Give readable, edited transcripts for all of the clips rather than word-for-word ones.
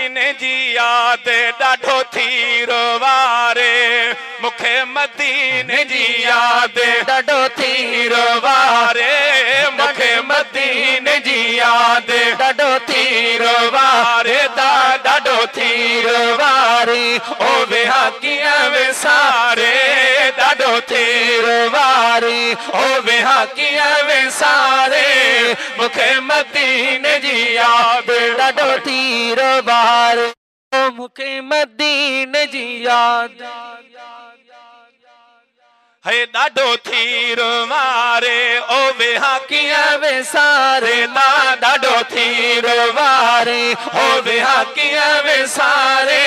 मदीने जी याद ॾाढो थी रोवारे मुखे मदीने जी याद ॾाढो थी रोवारे मुखे मदीने जी याद ॾाढो थी रोवारे ॾाढो थी रोवारे ओ वेहा कीअं विसारे ॾाढो थी रोवारे ओ वेहा कीअं विसारे मुखे मदीने जी याद ॾाढो थी रोवारे ओ मुखे मदीने जी याद है ॾाढो थी रोवारे ओ वेहा कीअं विसारे ॾाढो थी रोवारे ओ वेहा कीअं विसारे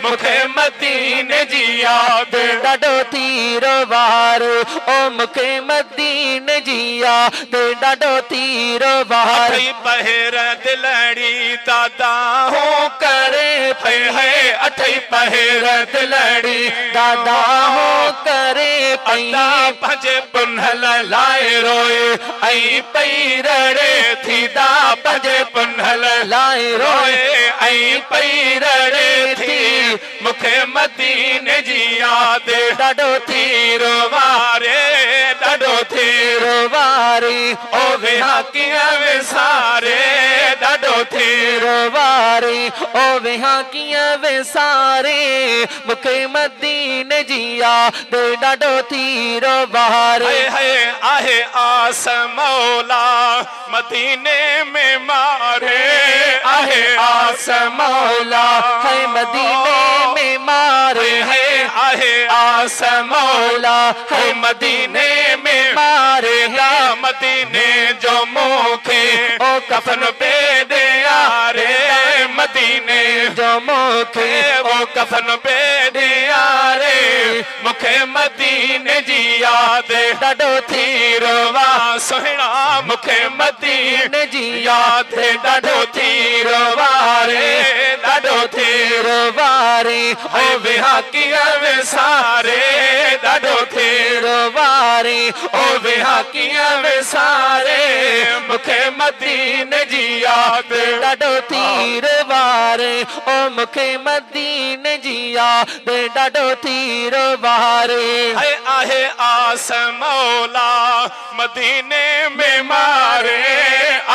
मुखे मदीने जी याद ॾाढो थी रोवारे ओ मुखे मदीने जी याद ॾाढो थी रोवारे अठई पहर दिलड़ी दादा हो करे है अठई पहर दिलड़ी दादा हो करे अदा पंजे पुन्हल लाए रोए ऐं पई रड़े थीदा पंजे पुन्हल लाए रोए ऐं पई रड़े थी मुखे मदीने जी याद ॾाढो थी रोवारे ॾाढो थी रोवारे ओ वेहा कीअं विसारे ॾाढो थी रोवारे ओ वेहा कीअं विसारे मुखे मदीने जी याद ॾाढो थी रोवारे है आहे आस मौला मदीने में मारे आहे आस मौला है मदीने में मारे है आहे आस मौला है मदीने में मारे दा मदीने जो मुखे ओ कफन पे दे यारे मदीने जो मुखे ओ कफन पे दे यारे मुखे मदीने जी याद ॾाढो थी रोवा सोहना मुखे मदीने जी याद ॾाढो थी रोवारे ॾाढो थी रोवारे ओ वेहा कीअं विसारे ॾाढो थी रोवारे ओ वेहा कीअं विसारे मुखे मदीने जी याद ॾाढो थी रोवारे ओ मुखे मदीने जी याद ॾाढो थी रोवारे है आहे आस मौला मदीने में मारे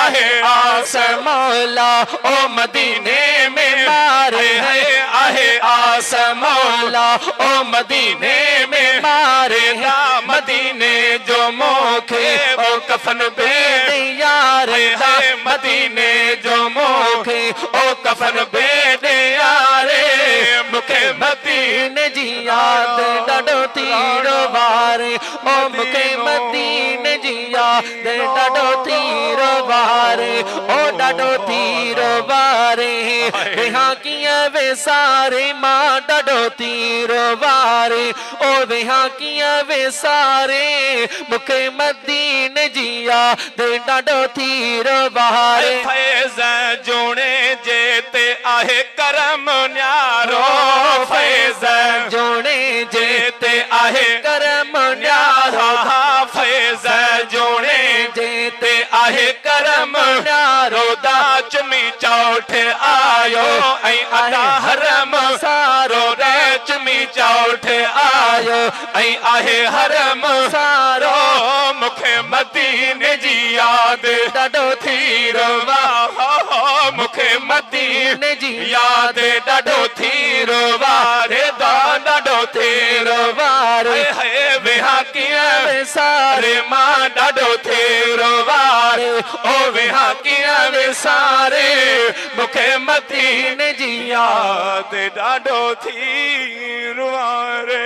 आहे आस मौला ओ मदीने में मारे है आहे आस मौला ओ मदीने में मारे दा मदीने जो मोखे ओ कफन पे यार है मदीने जो मोखे ओ कफन पे दे यारे मुखे मदीने जी याद ॾाढो थी रोवारे ओ मुखे मदीने जी याद ॾाढो थी रोवारे ओ ॾाढो थी रोवारे वेहा कीअं विसारे मां ॾाढो थी रोवारे ओ वेहा कीअं विसारे मुखे मदीने जी याद ॾाढो थी रोवारे फैज़ जोणे जेते आहे करम न्यारो फैज़ जोड़े जेते आहे करम न्यारो फैज़ जोणे जेते आहे करम न्यारो दा चुमी चौठ आयो ऐं अदा हरम सारो रे चुमी चौठ आयो ऐं आहे हरम सारो मुखे मदीने जी याद ॾाढो थी रोवा मुखे मदीने जी याद ॾाढो थी रोवारे ॾाढो थी रोवारे है वेहा कीअं विसारे मां ॾाढो थी रोवारे ओ वेहा कीअं विसारे मुखे मदीने जी याद ॾाढो थी रोवारे।